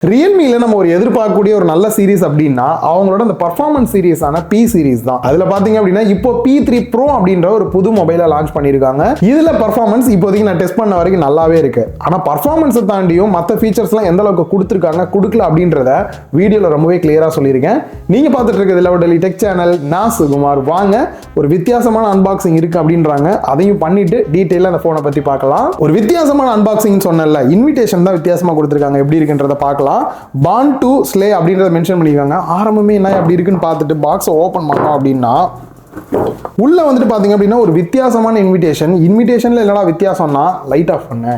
Realme நம்ம ஒரு எதிர்பார்க்கக்கூடிய ஒரு நல்ல சீரிஸ் அப்படின்னா அவங்களோட அந்த பர்ஃபார்மன்ஸ் சீரிஸான P சீரிஸ் தான். அதுல பாத்தீங்க அப்படின்னா இப்போ P3 Pro அப்படின்ற ஒரு புது மொபைலை லான்ச் பண்ணிருக்காங்க. இதுல பர்ஃபார்மன்ஸ் இப்போதைக்கு நான் டெஸ்ட் பண்ண வரைக்கும் நல்லாவே இருக்கு. ஆனா பர்ஃபார்மன்ஸை தாண்டியும் மற்ற ஃபீச்சர்ஸ்லாம் எந்த அளவுக்கு கொடுத்துருக்காங்க கொடுக்கல அப்படின்றத வீடியோல ரொம்பவே கிளியரா சொல்லியிருக்கேன். நீங்க பார்த்துட்டு இருக்கிறது லெவல் டெக் சேனல். நான் சுகுமார். வாங்க ஒரு வித்தியாசமான அன்பாக்சிங் இருக்கு அப்படின்றாங்க. அதையும் பண்ணிட்டு டீடைலா அந்த போனை பத்தி பார்க்கலாம். ஒரு வித்தியாசமான அன்பாக்சிங் சொன்னல, இன்விடேஷன் தான் வித்தியாசமா கொடுத்துருக்காங்க. எப்படி இருக்குன்றத பார்க்கலாம். Born to Slay அப்படின்றத மென்ஷன் பண்ணிருக்காங்க. ஆரம்பமே என்ன அப்படி இருக்குன்னு பார்த்துட்டு பாக்ஸை ஓபன் பண்ணோம் அப்படின்னா உள்ள வந்துட்டு பாத்தீங்க அப்படின்னா ஒரு வித்தியாசமான இன்விடேஷன்ல என்னடா வித்தியாசம்னா லைட் ஆஃப் பண்ண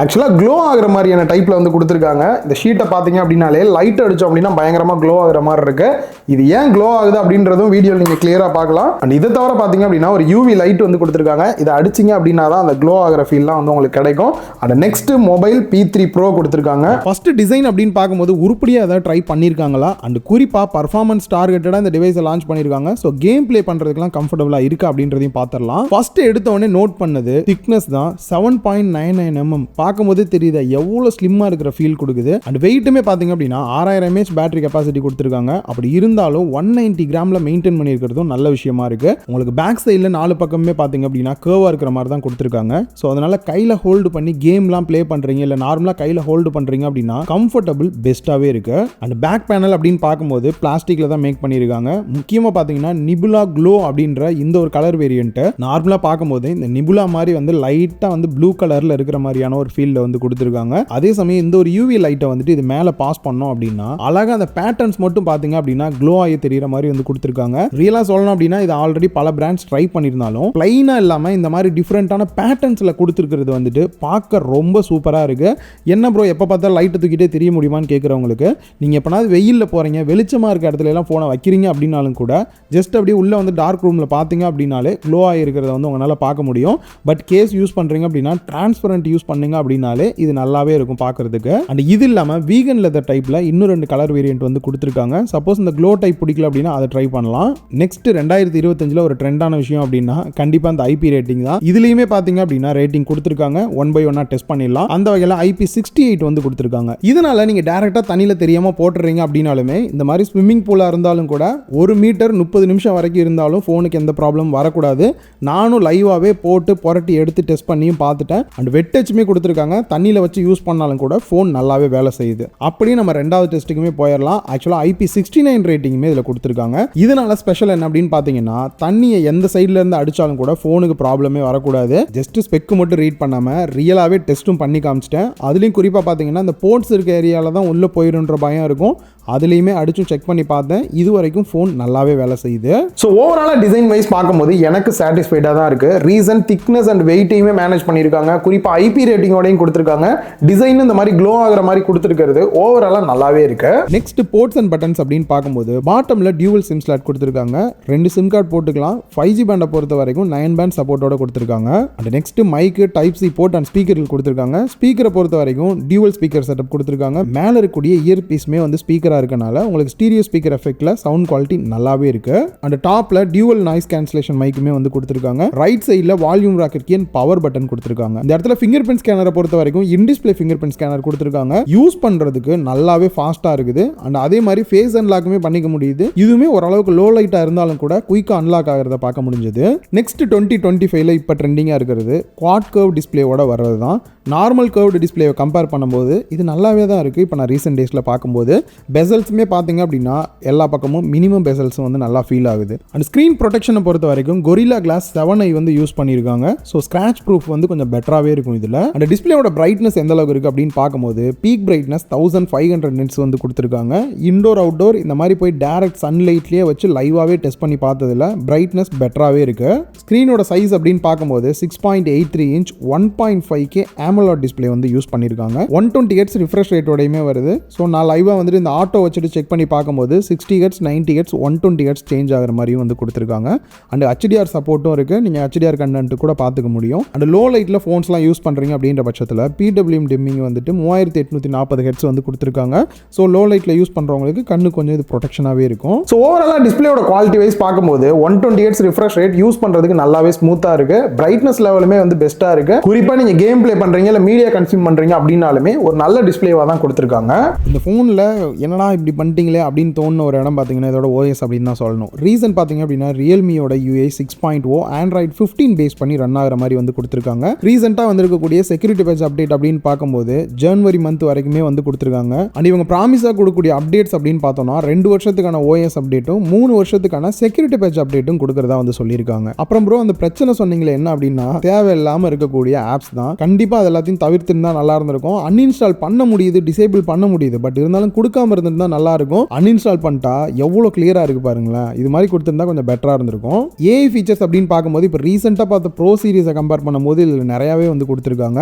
ஆக்சுவலாக க்ளோ ஆகிற மாதிரியான டைப்பில் வந்து கொடுத்துருக்காங்க. இந்த ஷீட்டை பார்த்தீங்க அப்படின்னாலே லைட் அடிச்சோம் அப்படின்னா பயங்கரமாக க்ளோ ஆகிற மாதிரி இருக்கு. இது ஏன் க்ளோ ஆகுது அப்படின்றதும் வீடியோவில் நீங்கள் கிளியராக பார்க்கலாம். அண்ட் இதை தவிர பார்த்தீங்க அப்படின்னா ஒரு யூவி லைட் வந்து கொடுத்துருக்காங்க. இதை அடிச்சிங்க அப்படின்னா தான் அந்த க்ளோ ஆகிற ஃபீல்லாம் வந்து உங்களுக்கு கிடைக்கும். And next mobile P3 Pro கொடுத்துருக்காங்க. ஃபர்ஸ்ட் டிசைன் அப்படின்னு பார்க்கும்போது உருப்படியாக ஏதாவது ட்ரை பண்ணியிருக்காங்களா அண்ட் குறிப்பாக பர்ஃபார்மன்ஸ் டார்கெட்டடாக இந்த டிவைஸை லான்ச் பண்ணியிருக்காங்க. ஸோ கேம் பிளே பண்ணுறதுக்குலாம் கம்ஃபர்டபுளாக இருக்கு அப்படின்றதையும் பார்த்துடலாம். ஃபர்ஸ்ட் எடுத்தவொடனே நோட் பண்ணது திக்னஸ் தான். 7.99 mm பார்க்கும்போது தெரியுது எவ்வளவு ஸ்லிம்மா இருக்கிற ஃபீல் கொடுக்குது. அண்ட் வெயிட்டுமே பாத்தீங்க அப்படின்னா 6000 mAh பேட்டரி கெபாசிட்டி கொடுத்துருக்காங்க. அப்படி இருந்தாலும் 190 கிராம்ல மெயின்டைன் பண்ணியிருக்கிறதும் நல்ல விஷயமா இருக்கு. உங்களுக்கு பேக் சைடில் 4 பக்கமே பாத்தீங்க அப்படின்னா கர்வா இருக்கிற மாதிரி தான் கொடுத்துருக்காங்க. ஸோ அதனால கையில ஹோல்டு பண்ணி கேம்லாம் பிளே பண்றீங்க இல்லை நார்மலா கையில ஹோல்டு பண்றீங்க அப்படின்னா கம்ஃபர்டபுள் பெஸ்ட்டாவே இருக்கு. அண்ட் பேக் பேனல் அப்படின்னு பார்க்கும்போது பிளாஸ்டிக்ல தான் மேக் பண்ணியிருக்காங்க. முக்கியமா பாத்தீங்கன்னா நிபுலா க்ளோ அப்படின்ற இந்த ஒரு கலர் வேரியன்ட் நார்மலா பார்க்கும்போது இந்த நிபுலா மாதிரி வந்து லைட்டா வந்து ப்ளூ கலர்ல இருக்கிற மாதிரியான ஒரு ஃபீல்ல வந்து கொடுத்துருக்காங்க. அதே சமயம் இந்த ஒரு யூவி லைட்டை வந்துட்டு இது மேல பாஸ் பண்ணோம் அப்படின்னா அழகா அந்த பேட்டர்ன்ஸ் மட்டும் பாத்தீங்க அப்படின்னா க்ளோ ஆகி தெரியுற மாதிரி வந்து கொடுத்துருக்காங்க. ரியலா சொல்லணும் அப்படின்னா இது ஆல்ரெடி பல பிராண்ட்ஸ் ட்ரை பண்ணியிருந்தாலும் பிளைனா இல்லாம இந்த மாதிரி டிஃபரெண்டான பேட்டர்ன்ஸ்ல கொடுத்துருக்கிறது வந்துட்டு பார்க்க ரொம்ப சூப்பரா இருக்கு. என்ன ப்ரோ எப்ப பார்த்தா லைட் தூக்கிட்டே தெரிய முடியுமான்னு கேட்கறவங்களுக்கு, நீங்க எப்பனாவது வெயில்ல போறீங்க வெளிச்சமா இருக்க இடத்துல எல்லாம் போனை வைக்கிறீங்க அப்படின்னாலும் கூட ஜஸ்ட் அப்படியே உள்ள வந்து டார்க் ரூம்ல பாத்தீங்க அப்படின்னாலே க்ளோ ஆகி இருக்கிறத வந்து உங்களால பார்க்க முடியும். பட் கேஸ் யூஸ் பண்றீங்க அப்படின்னா டிரான்ஸ்பரண்ட் யூஸ் பண்ணுங்க அப்படின்னாலே இது நல்லாவே இருக்கும் பார்க்கிறதுக்கு. அண்ட் இது இல்லாம வீகன் லெதர் டைப்ல இன்னும் 2 கலர் வேரியன்ட் வந்து கொடுத்துருக்காங்க. சப்போஸ் இந்த க்ளோ டைப் பிடிக்கல அப்படின்னா அதை ட்ரை பண்ணலாம். நெக்ஸ்ட் 2025 ஒரு ட்ரெண்டான விஷயம் அப்படின்னா கண்டிப்பா அந்த IP ரேட்டிங் தான். இதுலயுமே பாத்தீங்க அப்படின்னா ரேட்டிங் கொடுத்துருக்காங்க. 1 by 1 டெஸ்ட் பண்ணிடலாம். அந்த வகையில IP68 வந்து கொடுத்துருக்காங்க. இதனால நீங்க டைரக்டா தண்ணியில தெரியாம போட்டுறீங்க அப்படின்னாலுமே இந்த மாதிரி ஸ்விம்மிங் பூலா இருந்தாலும் கூட 1 மீட்டர் 30 நிமிஷம் வரைக்கும் இருந்தாலும் போனுக்கு எந்த ப்ராப்ளம் வரக்கூடாது. நானும் லைவாவே போட்டு புரட்டி எடுத்து டெஸ்ட் பண்ணியும் பார்த்துட்டேன். அண்ட் வெட் டச்சுமே கொடுத்துருக்காங்க. தண்ணியில வச்சு யூஸ் பண்ணாலும் கூட ஃபோன் நல்லாவே வேலை செய்யுது. அப்படியே நம்ம ரெண்டாவது டெஸ்ட்டுக்குமே போயிடலாம். ஆக்சுவலா IP69 ரேட்டிங்குமே இதில் கொடுத்துருக்காங்க. இதனால ஸ்பெஷல் என்ன அப்படின்னு பார்த்தீங்கன்னா தண்ணியை எந்த சைட்ல இருந்து அடிச்சாலும் கூட ஃபோனுக்கு ப்ராப்ளமே வரக்கூடாது. ஜஸ்ட் ஸ்பெக் மட்டும் ரீட் பண்ணாம ரியலாவே டெஸ்ட்டும் பண்ணி காமிச்சிட்டேன். அதுலயும் குறிப்பா பார்த்தீங்கன்னா இந்த போர்ட்ஸ் இருக்க ஏரியால தான் உள்ள போயிருன்ற பயம் இருக்கும். அதுலேயுமே அடிச்சும் செக் பண்ணி பார்த்தேன். இது வரைக்கும் ஃபோன் நல்லாவே வேலை செய்யுது. ஸோ ஓவராலாக டிசைன் வைஸ் பார்க்கும்போது எனக்கு சாட்டிஸ்ஃபைடாக தான் இருக்கு. ரீசன் திக்னஸ் அண்ட் வெயிட்டையுமே மேனேஜ் பண்ணியிருக்காங்க. குறிப்பாக IP ரேட்டிங்கோடையும் கொடுத்துருக்காங்க. டிசைன் இந்த மாதிரி க்ளோ ஆகிற மாதிரி கொடுத்துருக்கிறது ஓவராலாக நல்லாவே இருக்கு. நெக்ஸ்ட் போர்ட்ஸ் அண்ட் பட்டன்ஸ் அப்படின்னு பார்க்கும்போது பாட்டம்ல டியூவல் சிம் ஸ்லாட் கொடுத்துருக்காங்க. 2 சிம் கார்டு போட்டுக்கலாம். 5G பேண்டை பொறுத்த வரைக்கும் 9 பேண்ட் சப்போர்ட்டோட கொடுத்துருக்காங்க. அண்ட் நெக்ஸ்ட் மைக்கு டைப் C போர்ட் அண்ட் ஸ்பீக்கர்கள் கொடுத்துருக்காங்க. ஸ்பீக்கரை பொறுத்த வரைக்கும் டியூவல் ஸ்பீக்கர் செட்டப் கொடுத்துருக்காங்க. மேலே இருக்கக்கூடிய இயர் பீஸ்மே வந்து ஸ்பீக்கர் இருக்கனால உங்களுக்கு ஸ்டீரியோ ஸ்பீக்கர் எஃபெக்ட்ல சவுண்ட் குவாலிட்டி நல்லாவே இருக்கு. அண்ட் டாப்ல டியூவல் நாய்ஸ் கேன்சலேஷன் மைக்குமே வந்து கொடுத்துருக்காங்க. ரைட் சைடுல volume rocker key power button கொடுத்துருக்காங்க. இந்த இடத்துல ஃபிங்கர் பிரிண்ட் ஸ்கேனரை பொறுத்த வரைக்கும் in display fingerprint scanner கொடுத்துருக்காங்க. யூஸ் பண்றதுக்கு நல்லாவே ஃபாஸ்டா இருக்குது. அண்ட் அதே மாதிரி ஃபேஸ் அன்லாக்குமே பண்ணிக்க முடியுது. இதுவுமே ஓரளவுக்கு லோ லைட்டா இருந்தாலும் கூட குயிக்கா அன்லாக் ஆகிறத பார்க்க முடிஞ்சது. நெக்ஸ்ட் 2025ல இப்ப ட்ரெண்டிங்கா இருக்கிறது குவாட் கர்வ் டிஸ்ப்ளேவோட வர்றது தான். நார்மல் கர்வ்டு டிஸ்ப்ளேவை கம்பேர் பண்ணும்போது இது நல்லாவே தான் இருக்குது. இப்போ நான் ரீசெண்ட் டேஸில் பார்க்கும்போது பெசல்ஸுமே பார்த்தீங்க அப்படின்னா எல்லா பக்கமும் மினிமம் பெசல்ஸும் வந்து நல்லா ஃபீல் ஆகுது. அண்ட் ஸ்க்ரீன் ப்ரொடெக்ஷனை பொறுத்த வரைக்கும் கொரில்லா கிளாஸ் 7i வந்து யூஸ் பண்ணியிருக்காங்க. ஸோ ஸ்க்ராட்ச் ப்ரூஃப் வந்து கொஞ்சம் பெட்டராகவே இருக்கும் இதில். அண்ட் டிஸ்பிளேயோட பிரைட்னஸ் எந்த அளவுக்கு இருக்குது அப்படின்னு பார்க்கும்போது பீக் பிரைட்னஸ் 1500 nits வந்து கொடுத்துருக்காங்க. இண்டோர் அவுட்டோர் இந்த மாதிரி போய் டேரக்ட் சன்லைட்லேயே வச்சு லைவாகவே டெஸ்ட் பண்ணி பார்த்ததில் பிரைட்னஸ் பெட்டராகவே இருக்குது. ஸ்க்ரீனோட சைஸ் அப்படின்னு பார்க்கும்போது 6.83 inch 1.5K AMOLED டிஸ்ப்ளே வந்து யூஸ் பண்ணியிருக்காங்க. 120 Hz ரிஃப்ரெஷ் ரேட்டோடையுமே வருது. ஸோ நான் லைவாக வந்துட்டு இந்த ஆட்டோ வச்சுட்டு செக் பண்ணி பார்க்கும்போது 60 Hz 90 Hz 120 Hz சேஞ்ச் ஆகிற மாதிரியும் வந்து கொடுத்துருக்காங்க. அண்ட் HDR சப்போர்ட்டும் இருக்குது. நீங்கள் HDR கண்டென்ட் கூட பார்த்துக்க முடியும். அண்ட் லோ லைட்டில் ஃபோன்ஸ்லாம் யூஸ் பண்ணுறீங்க அப்படின்ற பட்சத்தில் PWM டிம்மிங் வந்துட்டு 3840 Hz வந்து கொடுத்துருக்காங்க. ஸோ லோ லைட்டில் யூஸ் பண்ணுறவங்களுக்கு கண்ணு கொஞ்சம் இது ப்ரொடெக்ஷனாகவே இருக்கும். ஸோ ஓவராலாக டிஸ்பிளேயோட குவாலிட்டி வைஸ் பார்க்கும்போது 120 Hz ரிஃப்ரெஷ் ரேட் யூஸ் பண்ணுறதுக்கு நல்லாவே ஸ்மூத்தாக இருக்குது. பிரைட்னஸ் லெவலுமே வந்து பெஸ்ட்டாக இருக்குது. குறிப்பாக நீங்கள் கேம் பிளே பண்ணுறீங்க பண்றீங்க இல்ல மீடியா கன்சியூம் பண்றீங்க அப்படின்னாலுமே ஒரு நல்ல டிஸ்பிளேவா தான் கொடுத்திருக்காங்க. இந்த போன்ல என்னடா இப்படி பண்ணிட்டீங்களே அப்படின்னு தோணுன ஒரு இடம் பாத்தீங்கன்னா இதோட OS அப்படின்னு தான் சொல்லணும். ரீசன் பாத்தீங்க அப்படின்னா ரியல்மியோட UI 6.0 ஆண்ட்ராய்டு 15 பேஸ் பண்ணி ரன் ஆகிற மாதிரி வந்து கொடுத்திருக்காங்க. ரீசெண்டா வந்திருக்கக்கூடிய செக்யூரிட்டி பேட்ச் அப்டேட் அப்படின்னு பார்க்கும்போது ஜனவரி மந்த் வரைக்குமே வந்து கொடுத்திருக்காங்க. அண்ட் இவங்க ப்ராமிஸா கொடுக்கக்கூடிய அப்டேட்ஸ் அப்படின்னு பார்த்தோம்னா 2 வருஷத்துக்கான OS அப்டேட்டும் 3 வருஷத்துக்கான செக்யூரிட்டி பேட்ச் அப்டேட்டும் கொடுக்கறதா வந்து சொல்லியிருக்காங்க. அப்புறம் ப்ரோ அந்த பிரச்சனை சொன்னீங்களே என்ன அப்படின்னா தேவையில்லாம இருக்கக்கூடிய ஆப்ஸ் தான். கண்டிப்பா அது எல்லாத்தையும் தவிர்த்திருந்தா நல்லா இருந்திருக்கும். அன்இன்ஸ்டால் பண்ண முடியுது, டிசேபிள் பண்ண முடியுது, பட் இருந்தாலும் கொடுக்காம இருந்திருந்தா நல்லா இருக்கும். அன்இன்ஸ்டால் பண்ணிட்டா எவ்வளவு கிளியரா இருக்கு பாருங்களேன். இது மாதிரி கொடுத்திருந்தா கொஞ்சம் பெட்டரா இருந்திருக்கும். AI ஃபீச்சர்ஸ் அப்படின்னு பார்க்கும்போது இப்போ ரீசெண்டா பார்த்த ப்ரோ சீரிஸை கம்பேர் பண்ணும்போது இதில் நிறையவே வந்து கொடுத்திருக்காங்க.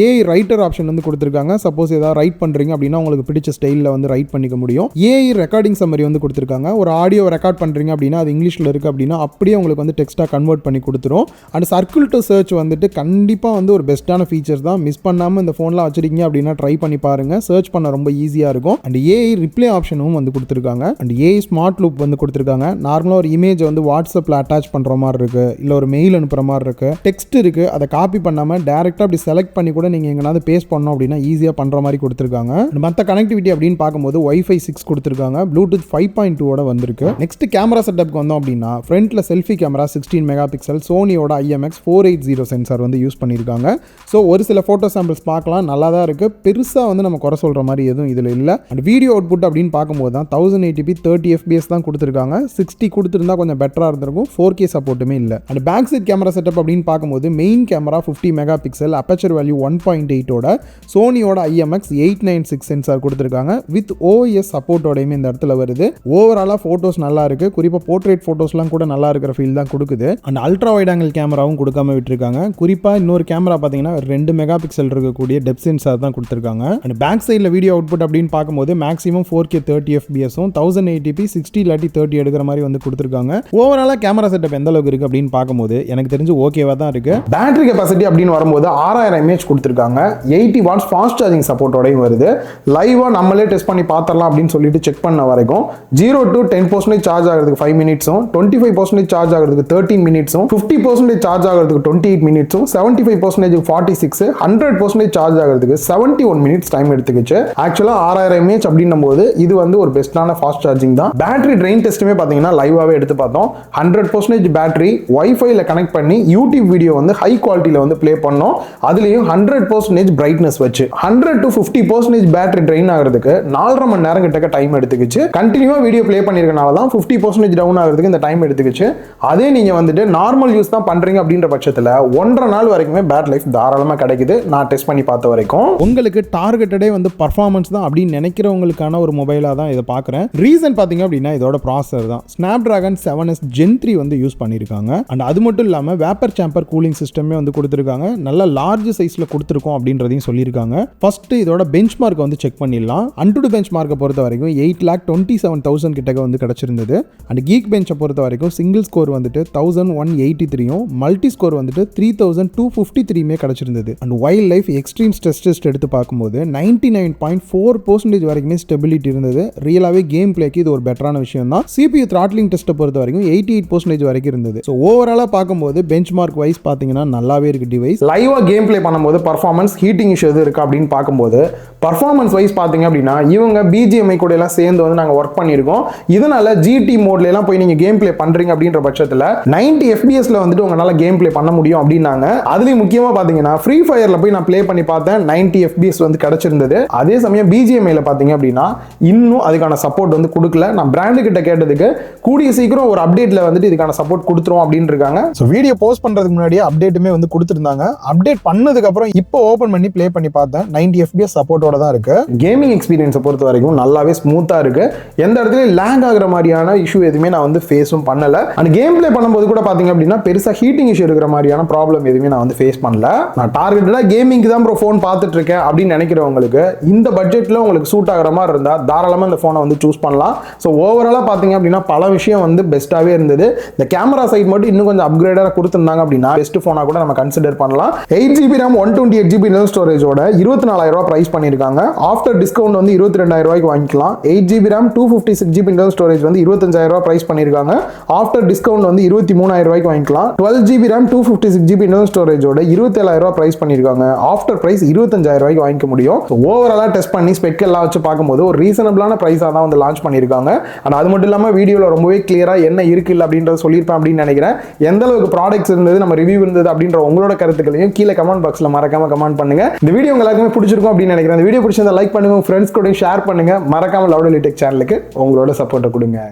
AI ரைட்டர் ஆப்ஷன் வந்து கொடுத்திருக்காங்க. சப்போஸ் ஏதாவது ரைட் பண்றீங்க அப்படின்னா உங்களுக்கு பிடிச்ச ஸ்டைலில் வந்து ரைட் பண்ணிக்க முடியும். AI ரெக்கார்டிங் சம்மரி வந்து கொடுத்திருக்காங்க. ஒரு ஆடியோ ரெக்கார்ட் பண்றீங்க அப்படின்னா அது இங்கிலீஷ்ல இருக்கு அப்படின்னா அப்படியே உங்களுக்கு வந்து டெக்ஸ்டா கன்வெர்ட் பண்ணி கொடுத்துரும். அண்ட் சர்க்கிள் டு சர்ச் வந்துட்டு கண்டிப்பா வந்து ஒரு பெஸ்ட்டான ஃபீச்சர்ஸ் தான். மிஸ் பண்ணாம இந்த போன்ல வச்சிருக்கீங்க அப்படின்னா ட்ரை பண்ணி பாருங்க. சர்ச் பண்ண ரொம்ப ஈஸியா இருக்கும். அண்ட் AI ரிப்ளே ஆப்ஷனும் வந்து கொடுத்திருக்காங்க. அண்ட் AI ஸ்மார்ட் லூப் வந்து கொடுத்திருக்காங்க. நார்மலா ஒரு இமேஜ் வந்து வாட்ஸ்அப்ல அட்டாச் பண்ற மாதிரி இருக்கு, இல்ல ஒரு மெயில் அனுப்புற மாதிரி இருக்கு, டெக்ஸ்ட் இருக்கு, அதை காப்பி பண்ணாம டைரக்டா அப்படி செலக்ட் பண்ணி கூட நீங்க எங்கனாவது பேஸ்ட் பண்ணோம் அப்படின்னா ஈஸியா பண்ற மாதிரி கொடுத்திருக்காங்க. மற்ற கனெக்டிவிட்டி அப்படின்னு பார்க்கும்போது Wi-Fi 6 கொடுத்திருக்காங்க. Bluetooth 5.2 ஓட வந்திருக்கு. நெக்ஸ்ட் கேமரா செட்டப்க்கு வந்தோம் அப்படின்னா ஃப்ரண்ட்ல செல்ஃபி கேமரா 16 மெகா பிக்சல் சோனியோட IMX 480 சென்சார் வந்து யூஸ் பண்ணியிருக்காங்க. ஸோ ஒரு சில ஃபோட்டோ சாம்பிள்ஸ் பார்க்கலாம், நல்லா தான் இருக்கு. பெருசாக வந்து நம்ம குறை சொல்கிற மாதிரி எதுவும் இதில் இல்லை. அண்ட் வீடியோ அவுட்புட் அப்படின்னு பார்க்கும்போது தான் 1080p 30 FPS தான் கொடுத்துருக்காங்க. 60 கொடுத்துருந்தா கொஞ்சம் பெட்டராக இருந்திருக்கும். 4K சப்போர்ட்டுமே இல்லை. And back side camera setup அப்படின்னு பார்க்கும்போது main camera 50 mega pixel aperture value 1.8ஓட சோனியோட IMX 896 சென்சார் கொடுத்துருக்காங்க. வித் OS சப்போர்ட்டோடையுமே இந்த இடத்துல வருது. ஓவராலாக ஃபோட்டோஸ் நல்லா இருக்கு. குறிப்பாக போர்ட்ரேட் ஃபோட்டோஸ்லாம் கூட நல்லா இருக்கிற ஃபீல் தான் கொடுக்குது. அண்ட் அல்ட்ரா வைட் ஆங்கிள் கேமராவும் கொடுக்காம விட்டுருக்காங்க. குறிப்பாக இன்னொரு கேமரா பார்த்தீங்கன்னா 2 மெகா பிக்சல் இருக்கக்கூடிய டெப்த் சென்சார் தான் கொடுத்துருக்காங்க. அண்ட் பேக் சைடில் வீடியோ அவுட்புட் அப்படின்னு பார்க்கும்போது மேக்ஸிமம் 4K 30 FPSம் 1080p 60 இல்லாட்டி 30 எடுக்கிற மாதிரி வந்து கொடுத்துருக்காங்க. ஓவராலாக கேமரா செட்டப் எந்த அளவுக்கு இருக்கு அப்படின்னு பார்க்கும்போது எனக்கு தெரிஞ்சு ஓகேவா தான் இருக்கு. பேட்டரி கெபாசிட்டி அப்படின்னு வரும்போது 6000 mAh கொடுத்துருக்காங்க. 80 வாட்ஸ் ஃபாஸ்ட் சார்ஜிங் சப்போர்ட்டோடையும் வருது. லைவா நம்மளே டெஸ்ட் பண்ணி பார்த்துடலாம் அப்படின்னு சொல்லிட்டு செக் பண்ண வரைக்கும் 0 to 10% சார்ஜ் ஆகிறதுக்கு 5 மினிட்ஸும் 25% சார்ஜ் ஆகிறதுக்கு 13 மினிட்ஸும் 50% சார்ஜ் ஆகிறதுக்கு 28 மினிட்ஸும் 75% 46 100% சார்ஜ் ஆகிறதுக்கு 71 மினிட்ஸ் டைம் எடுத்துக்கிச்சு. ஆக்சுவலா 6000 mAh அப்படின்னும் போது இது வந்து ஒரு பெஸ்டான ஃபாஸ்ட் சார்ஜிங் தான். பேட்டரி ட்ரெயின் டெஸ்ட்டுமே பார்த்தீங்கன்னா லைவாவே எடுத்து பார்த்தோம். 100% பேட்டரி வைஃபைல கனெக்ட் பண்ணி யூடியூப் வீடியோ வந்து ஹை குவாலிட்டியில் வந்து ப்ளே பண்ணோம். அதுலேயும் 100% பிரைட்னஸ் வச்சு 100 to 50% பேட்டரி ட்ரெயின் ஆகிறதுக்கு 4.5 மணி நேரம் கிட்ட டைம் எடுத்துக்கிச்சு. கண்டினியூவா வீடியோ ப்ளே பண்ணிருக்கனால தான் 50% டவுன் ஆகிறதுக்கு இந்த டைம் எடுத்துக்கிச்சு. அதே நீங்க வந்துட்டு நார்மல் யூஸ் தான் பண்றீங்க அப்படின்ற பட்சத்தில் 1.5 நாள் வரைக்குமே பேட்டரி லைஃப் தாராளமாக கிடைக்குது. நான் டெஸ்ட் பண்ணி பார்த்த வரைக்கும் உங்களுக்கு டார்கெட்டடே வந்து பர்ஃபார்மன்ஸ் தான் அப்படின்னு நினைக்கிறவங்களுக்கான ஒரு மொபைலாக தான் இதை பார்க்குறேன். ரீசன் பார்த்தீங்க அப்படின்னா இதோட ப்ராசஸர் தான். Snapdragon 7S Gen 3 வந்து யூஸ் பண்ணியிருக்காங்க. அண்ட் அது மட்டும் இல்லாமல் வேப்பர் சேம்பர் கூலிங் சிஸ்டமே வந்து கொடுத்துருக்காங்க. நல்ல லார்ஜ் சைஸில் கொடுத்துருக்கோம் அப்படின்றதையும் சொல்லியிருக்காங்க. ஃபர்ஸ்ட் இதோட பெஞ்ச் மார்க்கை வந்து செக் பண்ணிடலாம். அன்டு பெஞ்ச் மார்க்கை பொறுத்த வரைக்கும் 8,27,000 கிட்ட வந்து கிடைச்சிருந்தது. அண்ட் கீக் பெஞ்சை பொறுத்த வரைக்கும் சிங்கிள் ஸ்கோர் வந்துட்டு 1183யும் மல்டி ஸ்கோர் வந்துட்டு 3253மே கிடைச்சிருந்தது. And wild life extreme stress test எடுத்து பார்க்கும்போது 99.4% வரைக்குமே ஸ்டெபிலிட்டி இருந்தது. ரியலாவே கேம் பிளேக்கு இது ஒரு பெட்டரான விஷயம் தான். CPU த்ராட்லிங் டெஸ்ட்டை பொறுத்த வரைக்கும் 88% வரைக்கும் இருந்தது. ஸோ ஓவராலா பார்க்கும்போது பெஞ்ச் மார்க் வைஸ் பார்த்தீங்கன்னா நல்லாவே இருக்கு டிவைஸ். லைவா கேம் பிளே பண்ணும்போது பர்ஃபார்மன்ஸ் ஹீட்டிங் இஷ்யூ எது இருக்கு அப்படின்னு பார்க்கும்போது பர்ஃபார்மன்ஸ் வைஸ் பார்த்தீங்க அப்படின்னா இவங்க BGMI கூட எல்லாம் சேர்ந்து வந்து நாங்கள் ஒர்க் பண்ணியிருக்கோம். இதனால GT மோட்ல எல்லாம் போய் நீங்க கேம் பிளே பண்றீங்க அப்படின்ற பட்சத்தில் 90 FPSல வந்துட்டு உங்களால கேம் பிளே பண்ண முடியும் அப்படின்னாங்க. அதுலயும் முக்கியமா பாத்தீங்கன்னா ஃப்ரீ ஃபயர்ல போய் நான் பிளே பண்ணி பார்த்தேன். 90 FPS வந்து கிடைச்சிருந்தது. அதே சமயம் BGMIல பாத்தீங்க அப்படின்னா இன்னும் அதுக்கான சப்போர்ட் வந்து கொடுக்கல. நான் பிராண்டு கிட்ட கேட்டதுக்கு கூடிய சீக்கிரம் ஒரு அப்டேட்ல வந்துட்டு இதுக்கான சப்போர்ட் கொடுத்துரும் அப்படின்னு இருக்காங்க. ஸோ வீடியோ போஸ்ட் பண்றதுக்கு முன்னாடியே அப்டேட்டுமே வந்து கொடுத்துருந்தாங்க. அப்டேட் பண்ணதுக்கு அப்புறம் இப்போ ஓபன் பண்ணி பிளே பண்ணி பார்த்தேன். 90 FPS சப்போர்ட்டோட தான் இருக்கு. கேமிங் எக்ஸ்பீரியன்ஸை பொறுத்த வரைக்கும் நல்லாவே ஸ்மூத்தா இருக்கு. எந்த இடத்துல லேக் ஆகுற மாதிரியான இஷ்யூ எதுவுமே நான் வந்து ஃபேஸும் பண்ணல. அண்ட் கேம் பிளே பண்ணும்போது கூட பாத்தீங்க அப்படின்னா பெருசா ஹீட்டிங் இஷ்யூ இருக்கிற மாதிரியான ப்ராப்ளம் எதுவுமே நான் வந்து ஃபேஸ் பண்ணல. நான் டார்கெட்டடா கேமிங்க்கு தான் ப்ரோ ஃபோன் பார்த்துட்டு இருக்கேன் அப்படின்னு நினைக்கிறவங்களுக்கு இந்த பட்ஜெட்ல உங்களுக்கு சூட் ஆகிற மாதிரி இருந்தா தாராளமா இந்த போனை வந்து சூஸ் பண்ணலாம். ஸோ ஓவராலா பாத்தீங்க அப்படின்னா பல விஷயம் வந்து பெஸ்ட்டாவே இருந்தது. இந்த கேமரா சைட் மட்டும் இன்னும் கொஞ்சம் அப்கிரேடா கொடுத்திருந்தாங்க அப்படின்னா பெஸ்ட் போனா கூட நம்ம கன்சிடர் பண்ணலாம். 8GB RAM 128GB இன்டர்னல் ஸ்டோரேஜோட 24,000 ரூபாய் பிரைஸ் பண்ணிருக்காங்க. ஆஃப்டர் டிஸ்கவுண்ட் வந்து 22,000 ரூபாய்க்கு வாங்கிக்கலாம். 8GB RAM 256GB internal storage வந்து 25,000 ரூபாய் பிரைஸ் பண்ணிருக்காங்க. ஆஃப்டர் டிஸ்கவுண்ட் வந்து 23,000 ரூபாய்க்கு வாங்கிக்கலாம். 12GB RAM 256GB இன்டர்னல் ஸ்டோரேஜோட 27,000 ரூபாய் பிரைஸ் பண்ணிருக்காங்க. பண்ணியிருக்காங்க. ஆஃப்டர் பிரைஸ் 25,000 ரூபாய்க்கு வாங்கிக்க முடியும். ஓவராலாக டெஸ்ட் பண்ணி ஸ்பெக் எல்லாம் வச்சு பார்க்கும்போது ஒரு ரீசனபிளான பிரைஸாக தான் வந்து லான்ச் பண்ணியிருக்காங்க. அண்ட் அது மட்டும் இல்லாமல் வீடியோவில் ரொம்பவே கிளியராக என்ன இருக்கு இல்லை அப்படின்றத சொல்லியிருப்பேன் அப்படின்னு நினைக்கிறேன். எந்த அளவுக்கு ப்ராடக்ட்ஸ் இருந்தது, நம்ம ரிவ்யூ இருந்தது அப்படின்ற உங்களோட கருத்துக்களையும் கீழே கமெண்ட் பாக்ஸில் மறக்காம கமெண்ட் பண்ணுங்க. இந்த வீடியோ உங்களுக்கு பிடிச்சிருக்கும் அப்படின்னு நினைக்கிறேன். இந்த வீடியோ பிடிச்சிருந்தா லைக் பண்ணுங்க, ஃப்ரெண்ட்ஸ் கூட ஷேர் பண்ணுங்க. மறக்காம லவ்லி டெக் சேனலுக்கு உங்களோட சப்போர்ட்டை கொடுங்க.